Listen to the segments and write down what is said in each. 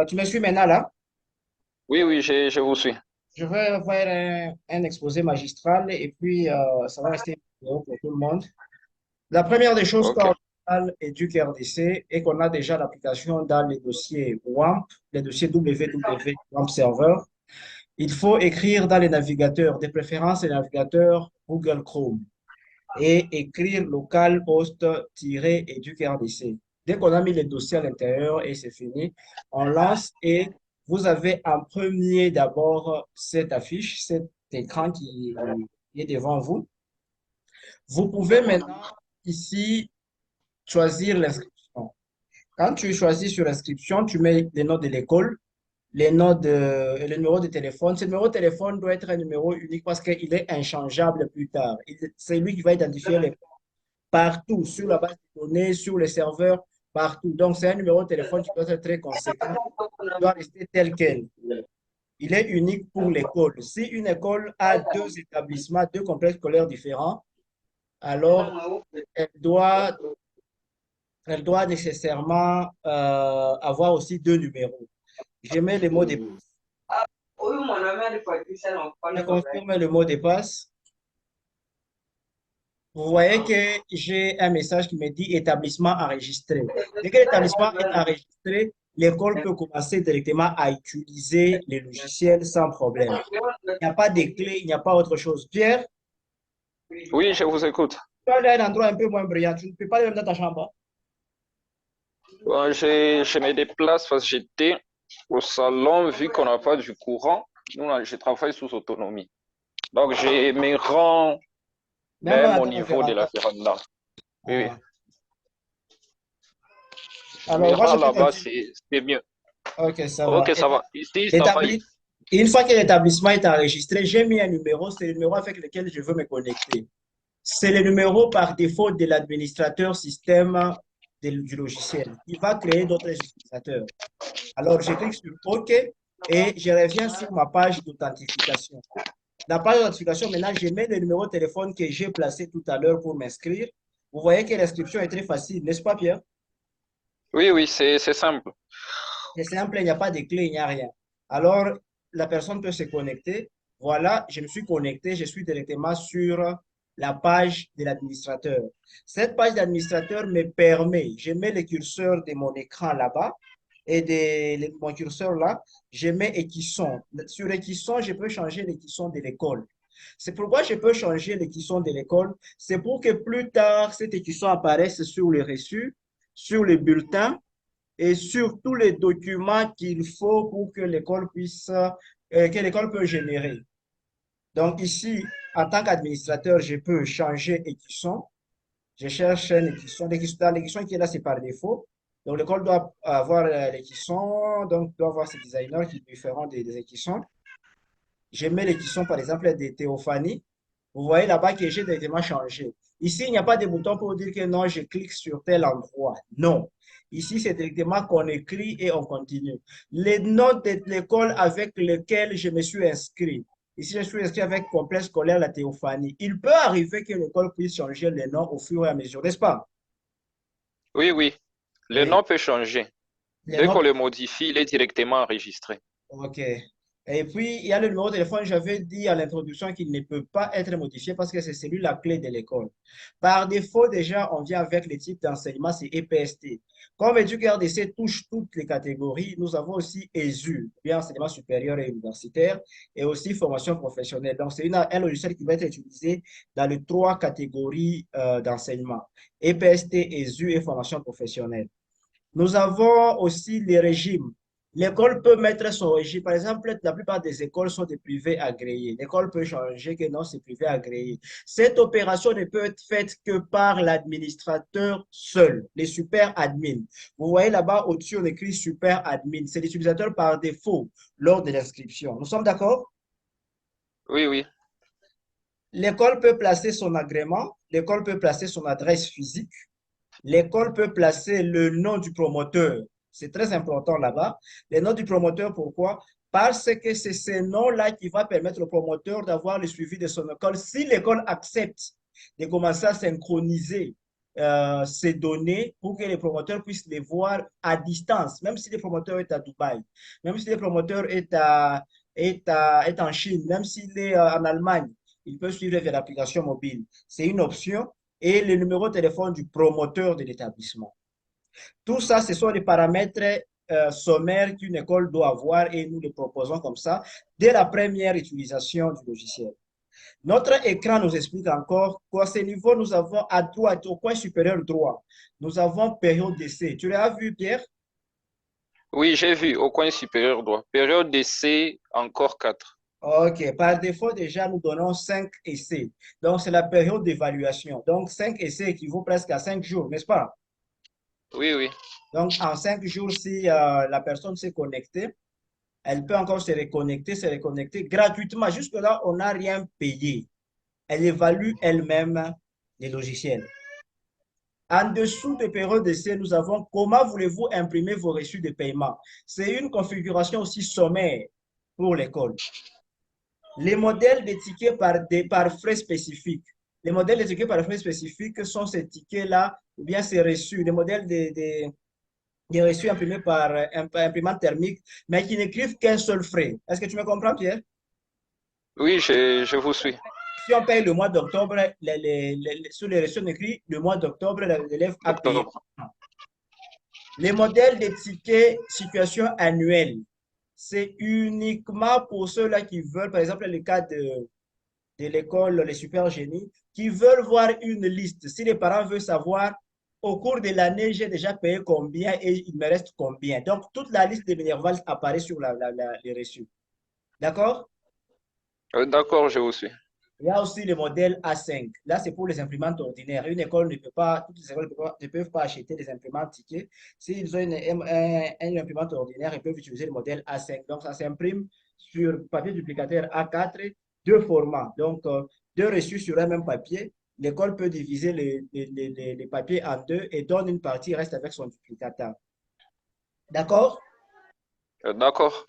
Tu me suis maintenant là? Oui, oui, je vous suis. Je vais faire un exposé magistral et puis ça va rester une vidéo pour tout le monde. La première des choses OK. quand on parle EducRDC et qu'on a déjà l'application dans les dossiers WAMP, les dossiers www WAMP Server, il faut écrire dans les navigateurs, des préférences les navigateurs Google Chrome et écrire localhost-educRDC. Dès qu'on a mis les dossiers à l'intérieur et c'est fini, on lance et vous avez en premier d'abord cette affiche, cet écran qui est devant vous. Vous pouvez maintenant ici choisir l'inscription. Quand tu choisis sur l'inscription, tu mets les notes de l'école, les notes et le numéro de téléphone. Ce numéro de téléphone doit être un numéro unique parce qu'il est inchangeable plus tard. C'est lui qui va identifier les partout, sur la base de données, sur les serveurs, partout. Donc, c'est un numéro de téléphone qui doit être très conséquent, qui doit rester tel quel. Il est unique pour l'école. Si une école a deux établissements, deux complexes scolaires différents, alors elle doit, elle doit nécessairement avoir aussi deux numéros. Je mets le mot de passe. Je confirme le mot de passe. Vous voyez que j'ai un message qui me dit établissement enregistré. Dès que l'établissement est enregistré, l'école peut commencer directement à utiliser les logiciels sans problème. Il n'y a pas de clé, il n'y a pas autre chose. Pierre, Oui, je vous écoute. tu as un endroit un peu moins brillant. Tu ne peux pas aller dans ta chambre. Bon, je me déplace parce que j'étais au salon, vu qu'on n'a pas du courant. Nous, je travaille sous autonomie. Donc, je me rends Même même dans au ta niveau de la conférence. véranda. Oui, oui. Ah. Je me Alors, moi, rends je peux là-bas, continuer. c'est mieux. Ok, ça va. OK, ça va. Ici, ça va. Établi- Une fois que l'établissement est enregistré, j'ai mis un numéro, c'est le numéro avec lequel je veux me connecter. C'est le numéro par défaut de l'administrateur système du logiciel. Il va créer d'autres utilisateurs. Alors, je clique sur OK et je reviens sur ma page d'authentification. La page d'authentification, maintenant, je mets le numéro de téléphone que j'ai placé tout à l'heure pour m'inscrire. Vous voyez que l'inscription est très facile, n'est-ce pas, Pierre? Oui, oui, c'est simple. C'est simple, il n'y a pas de clé, il n'y a rien. Alors, la personne peut se connecter. Voilà, je me suis connecté, je suis directement sur la page de l'administrateur. Cette page d'administrateur me permet, je mets le curseur de mon écran là-bas et mon curseur là, je mets équisson. Sur équisson, je peux changer l'équisson de l'école. C'est pourquoi je peux changer l'équisson de l'école. C'est pour que plus tard, cet équisson apparaisse sur les reçus, sur les bulletins et sur tous les documents qu'il faut pour que l'école puisse, que l'école peut générer. Donc ici, en tant qu'administrateur, je peux changer écusson. Je cherche un écusson. L'écusson qui est là, c'est par défaut. Donc l'école doit avoir l'écusson, donc doit avoir ses designers qui lui feront des écussons. Je mets l'écusson, par exemple, de Théophanie. Vous voyez là-bas que j'ai directement changé. Ici, il n'y a pas de bouton pour dire que non, je clique sur tel endroit. Non. Ici, c'est directement qu'on écrit et on continue. Les notes de l'école avec lesquelles je me suis inscrit. Ici, je suis inscrit avec complexe scolaire La Théophanie. Il peut arriver que l'école puisse changer les noms au fur et à mesure, n'est-ce pas? Oui, oui. Le Oui. nom peut changer. Les Dès noms qu'on le modifie, il est directement enregistré. OK. Et puis, il y a le numéro de téléphone. J'avais dit à l'introduction qu'il ne peut pas être modifié parce que c'est celui la clé de l'école. Par défaut, déjà, on vient avec le type d'enseignement, c'est EPST. Comme EducRDC touche toutes les catégories, nous avons aussi ESU, bien enseignement supérieur et universitaire, et aussi formation professionnelle. Donc, c'est un logiciel qui va être utilisé dans les trois catégories d'enseignement. EPST, ESU et formation professionnelle. Nous avons aussi les régimes. L'école peut mettre son régime. Par exemple, la plupart des écoles sont des privés agréés. L'école peut changer que non, c'est privé agréé. Cette opération ne peut être faite que par l'administrateur seul, les super admins. Vous voyez là-bas au-dessus, on écrit super admin. C'est l'utilisateur par défaut lors de l'inscription. Nous sommes d'accord? Oui, oui. L'école peut placer son agrément, l'école peut placer son adresse physique, l'école peut placer le nom du promoteur. C'est très important là-bas. Le nom du promoteur, pourquoi? Parce que c'est ce nom-là qui va permettre au promoteur d'avoir le suivi de son école. Si l'école accepte de commencer à synchroniser ces données pour que les promoteurs puissent les voir à distance, même si le promoteur est à Dubaï, même si le promoteur est en Chine, même s'il est en Allemagne, il peut suivre via l'application mobile. C'est une option et le numéro de téléphone du promoteur de l'établissement. Tout ça, ce sont les paramètres sommaires qu'une école doit avoir et nous les proposons comme ça dès la première utilisation du logiciel. Notre écran nous explique encore qu'à ce niveau, nous avons à droite, au coin supérieur droit, nous avons période d'essai. Tu l'as vu, Pierre? Oui, j'ai vu au coin supérieur droit. Période d'essai, encore 4. OK. Par défaut, déjà, nous donnons 5 essais. Donc, c'est la période d'évaluation. Donc, 5 essais équivaut presque à 5 jours, n'est-ce pas? Oui, oui. Donc, en 5 jours, si la personne s'est connectée, elle peut encore se reconnecter gratuitement. Jusque-là, on n'a rien payé. Elle évalue elle-même les logiciels. En dessous de période d'essai, nous avons comment voulez-vous imprimer vos reçus de paiement. C'est une configuration aussi sommaire pour l'école. Les modèles de tickets par frais spécifiques. Les modèles de tickets par frais spécifiques sont ces tickets-là, ou bien ces reçus, les modèles des reçus imprimés par imprimante thermique, mais qui n'écrivent qu'un seul frais. Est-ce que tu me comprends, Pierre? Oui, je vous suis. Si on paye le mois d'octobre, sur les reçus, on écrit le mois d'octobre, l'élève a payé. Octobre. Les modèles de tickets situation annuelle, c'est uniquement pour ceux-là qui veulent, par exemple, le cas de l'école, les super génies, qui veulent voir une liste. Si les parents veulent savoir, au cours de l'année, j'ai déjà payé combien et il me reste combien. Donc, toute la liste de Minerval apparaît sur les reçus. D'accord? D'accord, je vous suis. Il y a aussi le modèle A5. Là, c'est pour les imprimantes ordinaires. Une école ne peut pas, toutes les écoles ne peuvent pas acheter des imprimantes tickets. S'ils ont une imprimante ordinaire, ils peuvent utiliser le modèle A5. Donc, ça s'imprime sur papier duplicateur A4, deux formats. Donc, deux reçus sur un même papier. L'école peut diviser les papiers en deux et donne une partie, reste avec son duplicateur. D'accord? D'accord.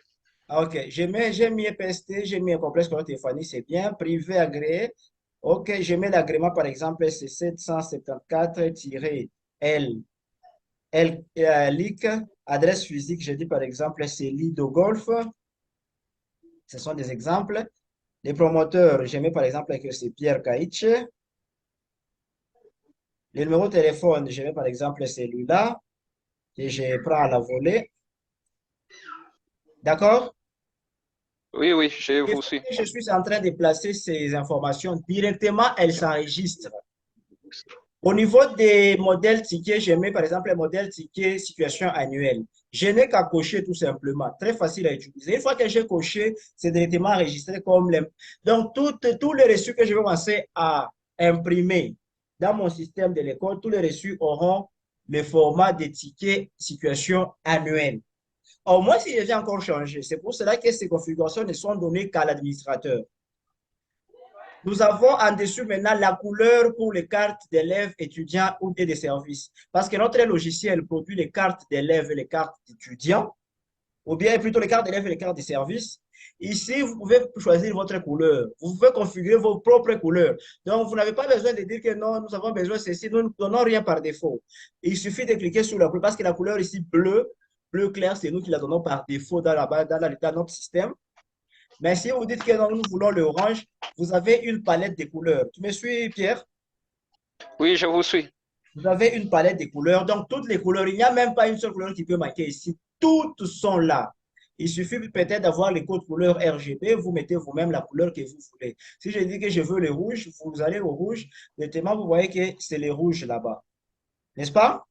Ah, ok, j'ai mis EPST, j'ai mis un complexe scolaire téléphonie, c'est bien. Privé agréé. Ok, je mets l'agrément, par exemple, c'est 774-L, LIC. Adresse physique, je dis par exemple, c'est Lido Golf. Ce sont des exemples. Les promoteurs, je mets par exemple que c'est Pierre Caïche. Le numéro de téléphone, je mets par exemple celui-là, que je prends à la volée. D'accord? Oui, oui, je Et vous fois suis. que je suis en train de placer ces informations, directement, elles s'enregistrent. Au niveau des modèles tickets, je mets par exemple les modèles tickets situation annuelle. Je n'ai qu'à cocher tout simplement. Très facile à utiliser. Une fois que j'ai coché, c'est directement enregistré comme les... Donc, tous les reçus que je vais commencer à imprimer dans mon système de l'école, tous les reçus auront le format des tickets situation annuelle. Au moins, si je vais encore changer, c'est pour cela que ces configurations ne sont données qu'à l'administrateur. Nous avons en dessous maintenant la couleur pour les cartes d'élèves, étudiants ou des services. Parce que notre logiciel produit les cartes d'élèves et les cartes d'étudiants, ou bien plutôt les cartes d'élèves et les cartes de services. Ici, vous pouvez choisir votre couleur. Vous pouvez configurer vos propres couleurs. Donc, vous n'avez pas besoin de dire que non, nous avons besoin de ceci. Nous ne donnons rien par défaut. Il suffit de cliquer sur la couleur parce que la couleur ici bleu clair, c'est nous qui la donnons par défaut dans notre système. Mais si vous dites que non, nous voulons l'orange, vous avez une palette de couleurs. Tu me suis, Pierre? Oui, je vous suis. Vous avez une palette de couleurs. Donc, toutes les couleurs, il n'y a même pas une seule couleur qui peut manquer ici. Toutes sont là. Il suffit peut-être d'avoir les codes couleurs RGB. Vous mettez vous-même la couleur que vous voulez. Si je dis que je veux le rouge, vous allez au rouge. Directement, vous voyez que c'est les rouges là-bas. N'est-ce pas?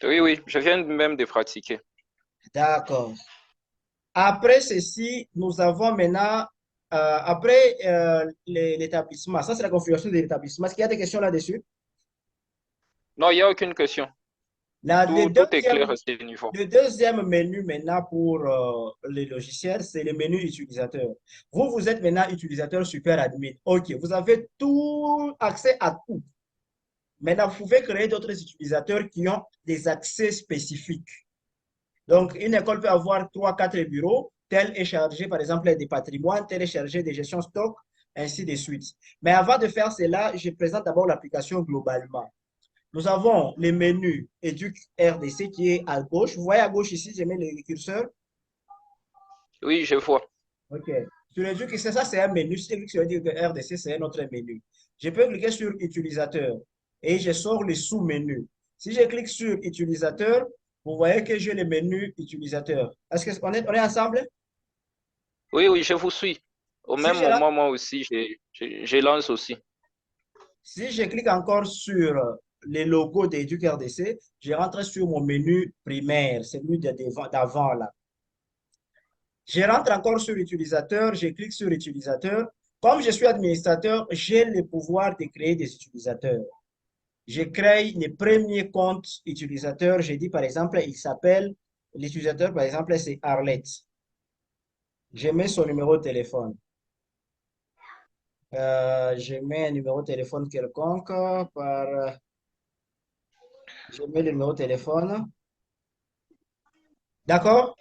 Oui, oui, je viens même de pratiquer. D'accord. Après ceci, nous avons maintenant, après l'établissement, ça c'est la configuration de l'établissement. Est-ce qu'il y a des questions là-dessus? Non, il n'y a aucune question. Tout est clair à ce niveau. Le deuxième menu maintenant pour les logiciels, c'est le menu utilisateur. Vous êtes maintenant utilisateur super admin. OK, vous avez tout accès à tout. Maintenant, vous pouvez créer d'autres utilisateurs qui ont des accès spécifiques. Donc, une école peut avoir 3, 4 bureaux. Tel est chargé, par exemple, des patrimoines, tel est chargé des gestions stock, ainsi de suite. Mais avant de faire cela, je présente d'abord l'application globalement. Nous avons les menus Éduc RDC qui est à gauche. Vous voyez à gauche ici, j'ai mis le curseur. Oui, je vois. OK. Sur Éduc, ça c'est un menu. Si je clique sur Éduc RDC, c'est un autre menu. Je peux cliquer sur utilisateur et je sors les sous-menus. Si je clique sur utilisateur, vous voyez que j'ai le menu utilisateur. Est-ce qu'on est ensemble? Oui, oui, je vous suis. Au Si même je, moment, moi aussi, je lance aussi. si je clique encore sur les logos d'Éduc RDC, je rentre sur mon menu primaire, celui d'avant là. Je rentre encore sur utilisateur, je clique sur utilisateur. Comme je suis administrateur, j'ai le pouvoir de créer des utilisateurs. Je crée les premiers comptes utilisateurs. J'ai dit par exemple, il s'appelle, l'utilisateur par exemple, c'est Arlette. Je mets son numéro de téléphone. Je mets un numéro de téléphone quelconque je mets le numéro de téléphone. D'accord?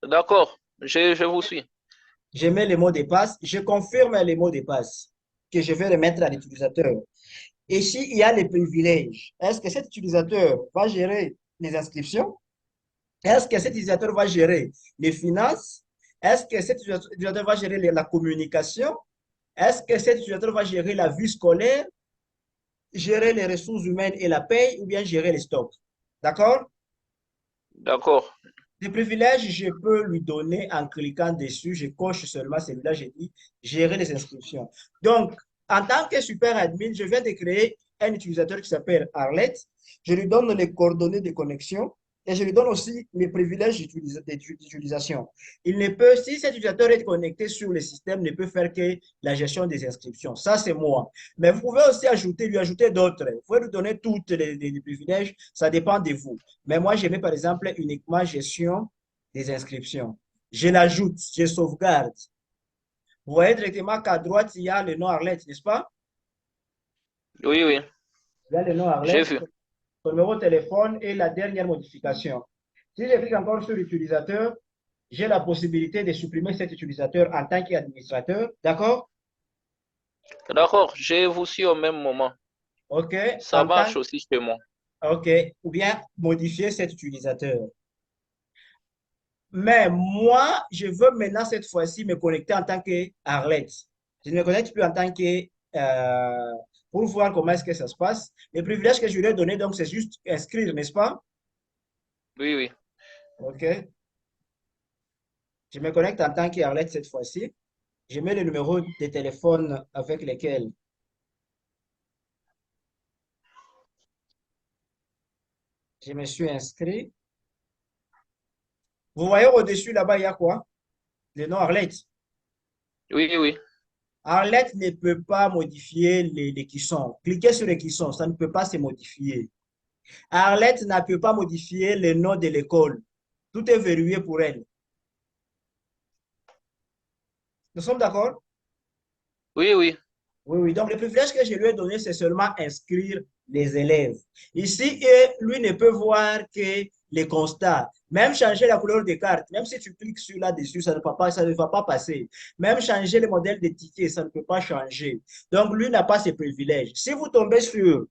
D'accord, je vous suis. Je mets le mot de passe. Je confirme les mots de passe que je vais remettre à l'utilisateur. Et s'il y a les privilèges, est-ce que cet utilisateur va gérer les inscriptions? Est-ce que cet utilisateur va gérer les finances? Est-ce que cet utilisateur va gérer la communication? Est-ce que cet utilisateur va gérer la vie scolaire, gérer les ressources humaines et la paye ou bien gérer les stocks? D'accord? D'accord, Des privilèges, je peux lui donner en cliquant dessus. Je coche seulement celui-là, j'ai dit gérer les inscriptions. Donc, en tant que super admin, je viens de créer un utilisateur qui s'appelle Arlette. Je lui donne les coordonnées de connexion et je lui donne aussi les privilèges d'utilisation. Il ne peut, si cet utilisateur est connecté sur le système, ne peut faire que la gestion des inscriptions. Ça, c'est moi. Mais vous pouvez aussi ajouter, lui ajouter d'autres. Vous pouvez lui donner tous les privilèges. Ça dépend de vous. Mais moi, je mets par exemple uniquement gestion des inscriptions. Je l'ajoute, je sauvegarde. Vous voyez directement qu'à droite, il y a le nom Arlette, n'est-ce pas? oui, oui, Il y a le nom j'ai Arlette, vu. son numéro de téléphone et la dernière modification. Si je clique encore sur l'utilisateur, j'ai la possibilité de supprimer cet utilisateur en tant qu'administrateur. D'accord? D'accord, je vous suis au même moment. OK. Ça marche aussi chez moi. OK. Ou bien modifier cet utilisateur. Mais moi, je veux maintenant cette fois-ci me connecter en tant qu'Arlette. Je ne me connecte plus en tant que pour voir comment est-ce que ça se passe. Les privilèges que je lui ai donnés, donc, c'est juste inscrire, n'est-ce pas? Oui, oui. OK. Je me connecte en tant qu'Arlette cette fois-ci. Je mets le numéro de téléphone avec lequel je me suis inscrit. Vous voyez au-dessus là-bas, il y a quoi? Le nom Arlette. Oui, oui. Arlette ne peut pas modifier les cuissons. Cliquez sur les cuissons, ça ne peut pas se modifier. Arlette ne peut pas modifier le nom de l'école. Tout est verrouillé pour elle. Nous sommes d'accord? Oui, oui. Oui, oui. Donc, le privilège que je lui ai donné, c'est seulement inscrire les élèves. Ici, lui ne peut voir que les constats. Même changer la couleur des cartes, même si tu cliques sur là-dessus, ça ne va pas passer. Même changer le modèle des tickets, ça ne peut pas changer. Donc, lui n'a pas ces privilèges. Si vous tombez sur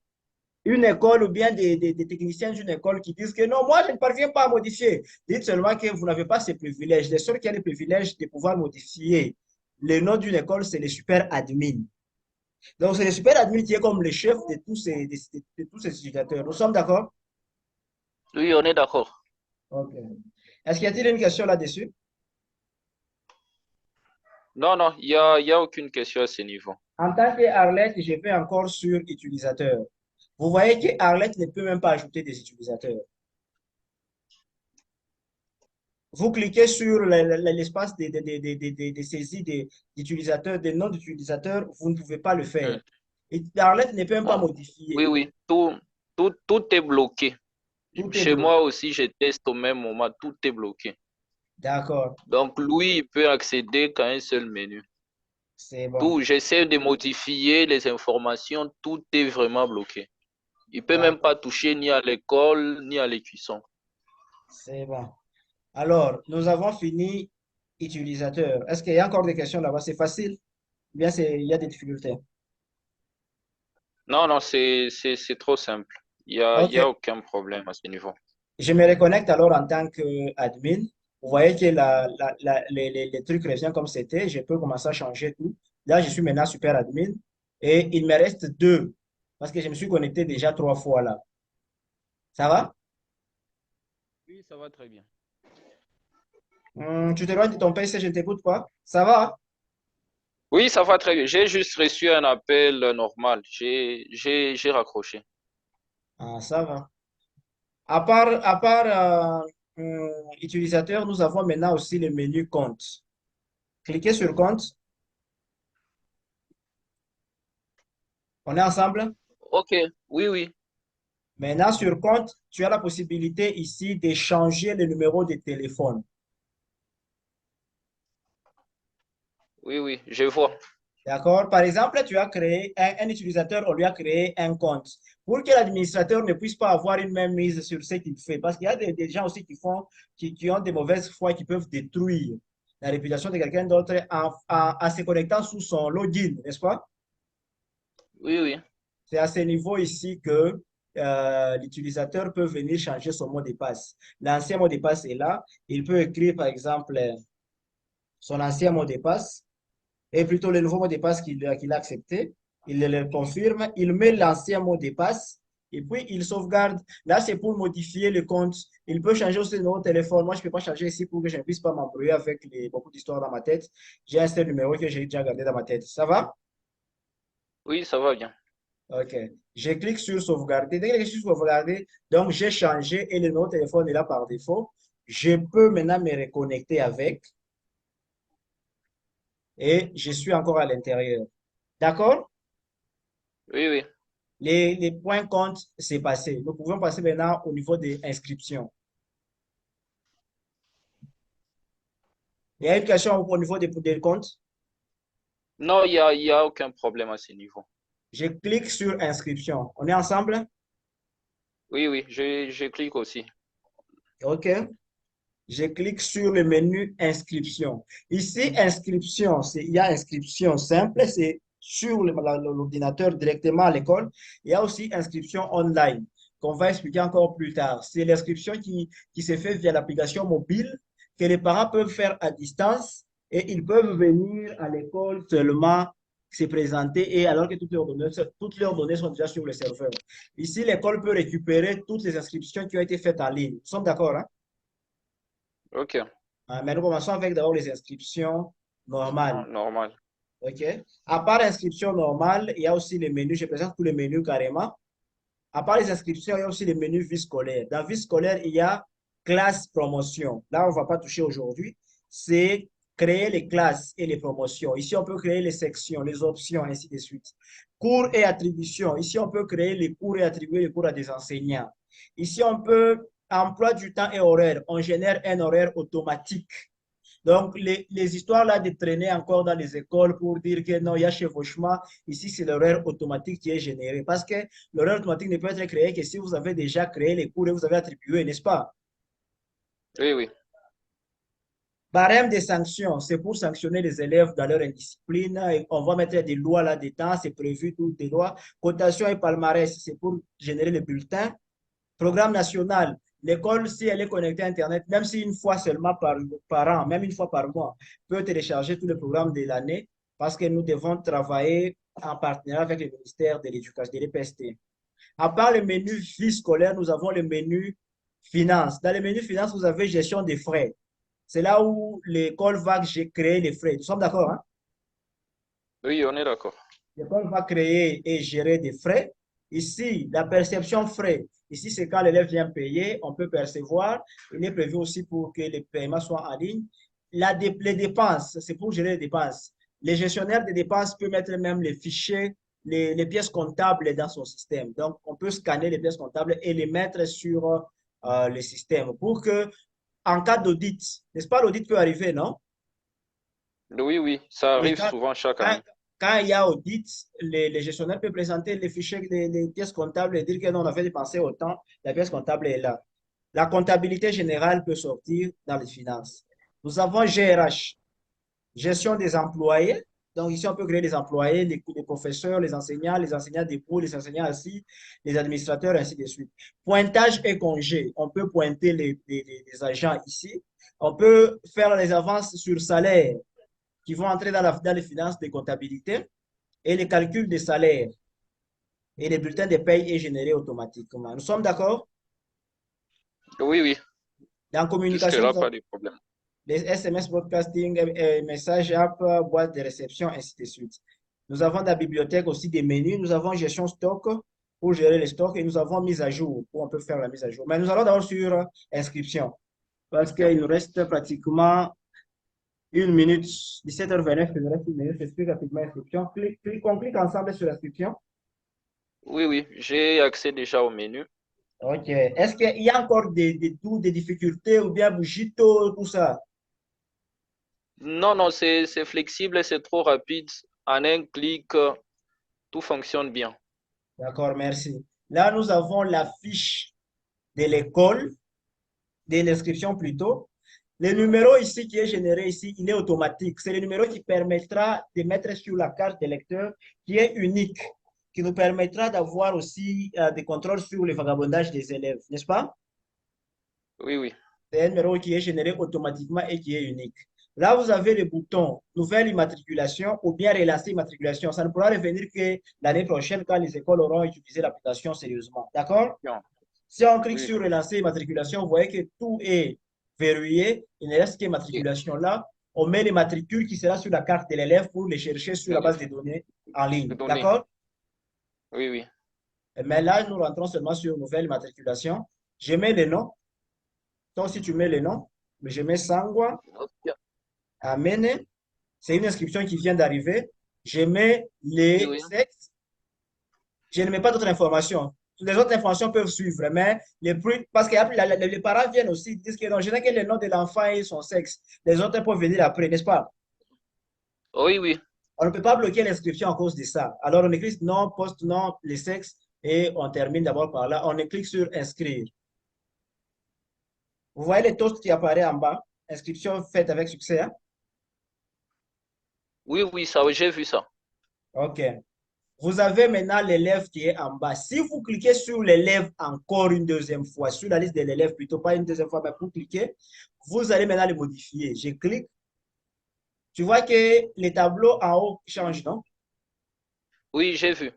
une école ou bien des techniciens d'une école qui disent que non, moi, je ne parviens pas à modifier. Dites seulement que vous n'avez pas ces privilèges. Les seuls qui ont les privilèges de pouvoir modifier le nom d'une école, c'est les super admins. Donc, c'est le super admin qui est comme le chef de de tous ces utilisateurs. Nous sommes d'accord? Oui, on est d'accord. OK. Est-ce qu'il y a-t-il une question là-dessus? Non, non, il y a aucune question à ce niveau. En tant qu'Arlette, je vais encore sur utilisateur. Vous voyez que Arlette ne peut même pas ajouter des utilisateurs. Vous cliquez sur l'espace de saisie d'utilisateurs, des noms d'utilisateurs, vous ne pouvez pas le faire. Hmm. Et Arlette ne peut même pas Ah, oui, modifier. oui. Tout est bloqué. Tout est Chez bloqué. moi aussi, je teste au même moment. Tout est bloqué. D'accord. Donc, lui, il peut accéder qu'à un seul menu. C'est bon. Tout, j'essaie de modifier les informations. Tout est vraiment bloqué. Il peut même D'accord. pas toucher ni à l'école, ni à l'écuisson. C'est bon. Alors, nous avons fini utilisateur. Est-ce qu'il y a encore des questions là-bas? C'est facile? Ou bien il y a des difficultés? Non, non, c'est trop simple. Il OK. y a aucun problème à ce niveau. Je me reconnecte alors en tant qu'admin. Vous voyez que les trucs reviennent comme c'était. Je peux commencer à changer tout. Là, je suis maintenant super admin. Et il me reste deux. Parce que je me suis connecté déjà trois fois là. Ça va? Oui, ça va très bien. Tu t'éloignes de ton PC, je ne t'écoute pas. Ça va? Oui, ça va très bien. J'ai juste reçu un appel normal. J'ai raccroché. Ah, ça va. À part utilisateur, nous avons maintenant aussi le menu compte. Cliquez sur compte. On est ensemble? Ok, oui, oui, Maintenant, sur compte, tu as la possibilité ici de changer le numéro de téléphone. oui, oui, je vois. D'accord? Par exemple, tu as créé un utilisateur, on lui a créé un compte. Pour que l'administrateur ne puisse pas avoir une même mise sur ce qu'il fait. Parce qu'il y a des gens aussi qui ont des mauvaises foi qui peuvent détruire la réputation de quelqu'un d'autre en se connectant sous son login, n'est-ce pas? Oui, oui, C'est à ce niveau ici que l'utilisateur peut venir changer son mot de passe. L'ancien mot de passe est là. Il peut écrire, par exemple, son ancien mot de passe et plutôt le nouveau mot de passe qu'il a accepté. Il le confirme. Il met l'ancien mot de passe et puis il sauvegarde. Là, c'est pour modifier le compte. Il peut changer aussi le numéro de téléphone. Moi, je ne peux pas changer ici pour que je ne puisse pas m'embrouiller avec beaucoup d'histoires dans ma tête. J'ai un seul numéro que j'ai déjà gardé dans ma tête. Ça va? oui, ça va bien. OK. Je clique sur sauvegarder. Dès que je suis sauvegardé, donc j'ai changé et le numéro de téléphone est là par défaut. Je peux maintenant me reconnecter avec et je suis encore à l'intérieur. D'accord? Oui, oui. Les points comptent, c'est passé. Nous pouvons passer maintenant au niveau des inscriptions. Il y a une question au niveau des comptes. Non, il y a aucun problème à ce niveau. Je clique sur inscription. On est ensemble? Oui, oui, je clique aussi. OK. Je clique sur le menu inscription. Ici, inscription, il y a inscription simple, c'est sur l'ordinateur directement à l'école. Il y a aussi inscription online, qu'on va expliquer encore plus tard. C'est l'inscription qui se fait via l'application mobile que les parents peuvent faire à distance et ils peuvent venir à l'école seulement se présenter et alors que toutes leurs données sont déjà sur le serveur. Ici, l'école peut récupérer toutes les inscriptions qui ont été faites en ligne. Nous sommes d'accord, hein? Ok, Mais nous commençons avec d'abord les inscriptions normales. normal. OK? À part l'inscription normale, il y a aussi les menus. Je présente tous les menus carrément. À part les inscriptions, il y a aussi les menus vie scolaire. Dans vie scolaire, il y a classe promotion. Là, on ne va pas toucher aujourd'hui. C'est créer les classes et les promotions. Ici, on peut créer les sections, les options, ainsi de suite. Cours et attributions. Ici, on peut créer les cours et attribuer les cours à des enseignants. Ici, on peut emploi du temps et horaire. On génère un horaire automatique. Donc, les histoires là de traîner encore dans les écoles pour dire que non, il y a chevauchement, ici c'est l'horaire automatique qui est généré. Parce que l'horaire automatique ne peut être créé que si vous avez déjà créé les cours et vous avez attribué, n'est-ce pas? Oui, oui. Barème des sanctions, c'est pour sanctionner les élèves dans leur indiscipline. Et on va mettre des lois là-dedans, c'est prévu toutes des lois. Cotation et palmarès, c'est pour générer les bulletins. Programme national, l'école, si elle est connectée à Internet, même si une fois seulement par an, même une fois par mois, peut télécharger tous les programmes de l'année parce que nous devons travailler en partenariat avec le ministère de l'Éducation, de l'EPST. À part le menu vie scolaire, nous avons le menu finance. Dans le menu finance, vous avez gestion des frais. C'est là où l'école va créer les frais. Nous sommes d'accord, hein? Oui, on est d'accord. L'école va créer et gérer des frais. Ici, la perception frais. Ici, c'est quand l'élève vient payer, on peut percevoir. Il est prévu aussi pour que les paiements soient en ligne. Les dépenses, c'est pour gérer les dépenses. Les gestionnaires des dépenses peuvent mettre même les fichiers, les pièces comptables dans son système. Donc, on peut scanner les pièces comptables et les mettre sur le système pour que, en cas d'audit, n'est-ce pas, l'audit peut arriver, non? Oui, oui, ça Oui, arrive souvent chaque quand, année. quand il y a audit, les gestionnaires peuvent présenter les fichiers, les pièces comptables et dire que non, on avait dépensé autant, la pièce comptable est là. La comptabilité générale peut sortir dans les finances. Nous avons GRH, gestion des employés. Donc ici, on peut créer les employés, les professeurs, les enseignants debout, les enseignants assis, les administrateurs, ainsi de suite. Pointage et congé. On peut pointer les agents ici. On peut faire les avances sur salaire qui vont entrer dans les finances de comptabilité et les calculs des salaires. Et les bulletins de paye est généré automatiquement. Nous sommes d'accord? Oui, oui. Dans communication, Jusque-là, nous pas avons de problème. les SMS broadcasting, messages app, boîte de réception, ainsi de suite. Nous avons dans la bibliothèque aussi des menus. Nous avons gestion stock pour gérer les stocks et nous avons mise à jour où on peut faire la mise à jour. Mais nous allons d'abord sur inscription parce qu'il nous reste pratiquement une minute, 17h29, il nous reste une minute. J'explique rapidement l'inscription. On clique ensemble sur l'inscription. Oui, oui. J'ai accès déjà au menu. OK. Est-ce qu'il y a encore des difficultés ou bien Bugito, tout ça? Non, non, c'est flexible, c'est trop rapide. En un clic, tout fonctionne bien. D'accord, merci. Là, nous avons la fiche de l'école, de l'inscription plutôt. Le numéro ici qui est généré ici, il est automatique. C'est le numéro qui permettra de mettre sur la carte des lecteurs qui est unique, qui nous permettra d'avoir aussi des contrôles sur le vagabondage des élèves, n'est-ce pas? Oui, oui. C'est un numéro qui est généré automatiquement et qui est unique. Là, vous avez le bouton nouvelle immatriculation ou bien relancer immatriculation. Ça ne pourra revenir que l'année prochaine quand les écoles auront utilisé l'application sérieusement. D'accord? Bien. Si on clique Oui. sur relancer immatriculation, vous voyez que tout est verrouillé. Il ne reste Et qu'immatriculation là. On met les matricules qui sera sur la carte de l'élève pour les chercher sur la base l'élève. de données en ligne. Données. D'accord? Oui, oui. Mais là, nous rentrons seulement sur nouvelle immatriculation. Je mets les noms. Toi aussi, tu mets les noms. Mais je mets Sangwa, Ok. Amene. C'est une inscription qui vient d'arriver. Je mets Oui, les oui. sexes. Je ne mets pas d'autres informations. Les autres informations peuvent suivre, mais parce que les parents viennent aussi, disent que non, je n'ai que le nom de l'enfant et son sexe. Les autres peuvent venir après, n'est-ce pas? Oui, oui. On ne peut pas bloquer l'inscription à cause de ça. Alors, on écrit nom, poste, nom, les sexes, et on termine d'abord par là. On clique sur inscrire. Vous voyez les toasts qui apparaissent en bas? Inscription faite avec succès, hein? Oui, oui, ça, j'ai vu ça. OK. Vous avez maintenant l'élève qui est en bas. Si vous cliquez sur l'élève encore une deuxième fois, sur la liste de l'élève, plutôt pas une deuxième fois, mais pour cliquer, vous allez maintenant le modifier. Je clique. Tu vois que les tableaux en haut changent, non? Oui, j'ai vu.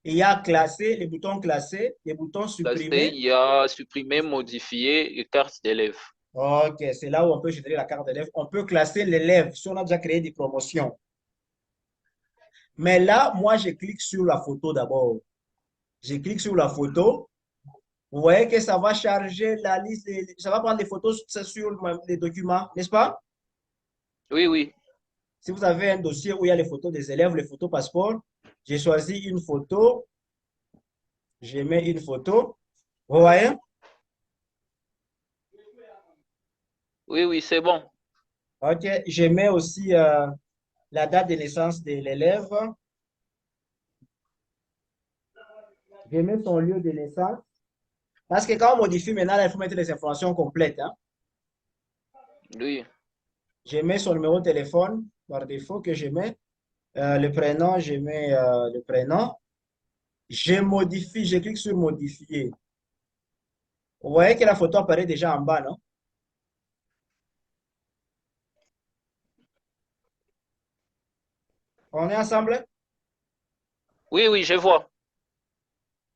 Il y a classé, les boutons classés, les boutons Là, supprimés. il y a supprimer, modifier et carte d'élève. OK, c'est là où on peut générer la carte d'élève. On peut classer l'élève si on a déjà créé des promotions. Mais là, moi, je clique sur la photo d'abord. Je clique sur la photo. Vous voyez que ça va charger la liste, ça va prendre des photos sur les documents, n'est-ce pas? Oui, oui. Si vous avez un dossier où il y a les photos des élèves, les photos passeport, j'ai choisi une photo, je mets une photo. Vous voyez? Oui, oui, c'est bon. OK, je mets aussi la date de naissance de l'élève, je mets son lieu de naissance. Parce que quand on modifie maintenant, là, il faut mettre les informations complètes, hein. Oui. Je mets son numéro de téléphone par défaut que je mets. Le prénom, je mets le prénom. Je modifie, je clique sur modifier. Vous voyez que la photo apparaît déjà en bas, non? On est ensemble? Oui, oui, je vois.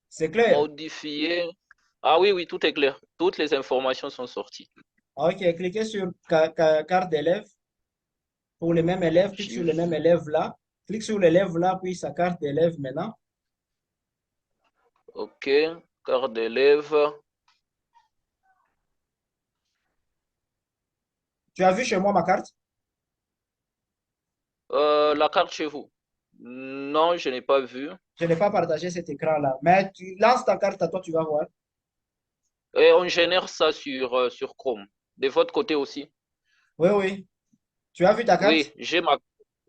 C'est clair? Modifier. Ah oui, oui, tout est clair. Toutes les informations sont sorties. OK, cliquez sur carte d'élève pour le même élève. Clique sur J'y le même vais. élève là. Clique sur l'élève là, puis sa carte d'élève maintenant. OK. Carte d'élève. Tu as vu chez moi ma carte? La carte chez vous. Non, je n'ai pas vu. Je n'ai pas partagé cet écran-là. Mais tu lances ta carte à toi, tu vas voir. Et on génère ça sur Chrome. De votre côté aussi. Oui, oui. Tu as vu ta carte? Oui,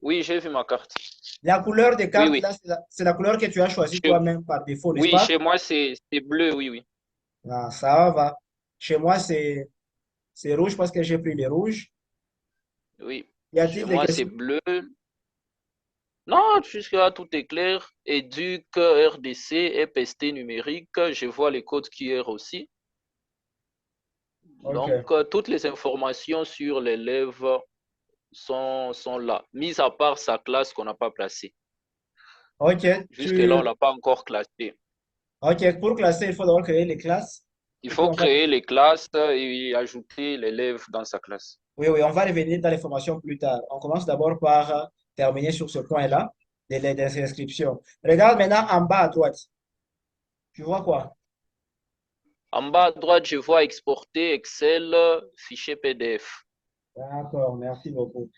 oui, j'ai vu ma carte. La couleur des Oui, cartes, oui. là, c'est la couleur que tu as choisie Chez- toi-même par défaut, n'est-ce Oui, pas? chez moi, c'est bleu, oui, oui. Ah, ça va. Chez moi, c'est rouge parce que j'ai pris le rouge. Oui. Y Chez a-t-il des moi, c'est questions? bleu. Non, jusque-là, tout est clair. Éduc, RDC, EPST numérique, je vois les codes QR aussi. Donc, OK. toutes les informations sur l'élève sont là, mis à part sa classe qu'on n'a pas placée. OK. Jusque-là, on ne l'a pas encore classée. OK. Pour classer, il faut d'abord créer les classes. Il Et puis, faut on va... créer les classes et ajouter l'élève dans sa classe. Oui, oui, on va revenir dans les formations plus tard. On commence d'abord par terminer sur ce point-là, des inscriptions. Regarde maintenant en bas à droite. Tu vois quoi? En bas à droite, je vois exporter Excel, fichier PDF. D'accord, merci beaucoup.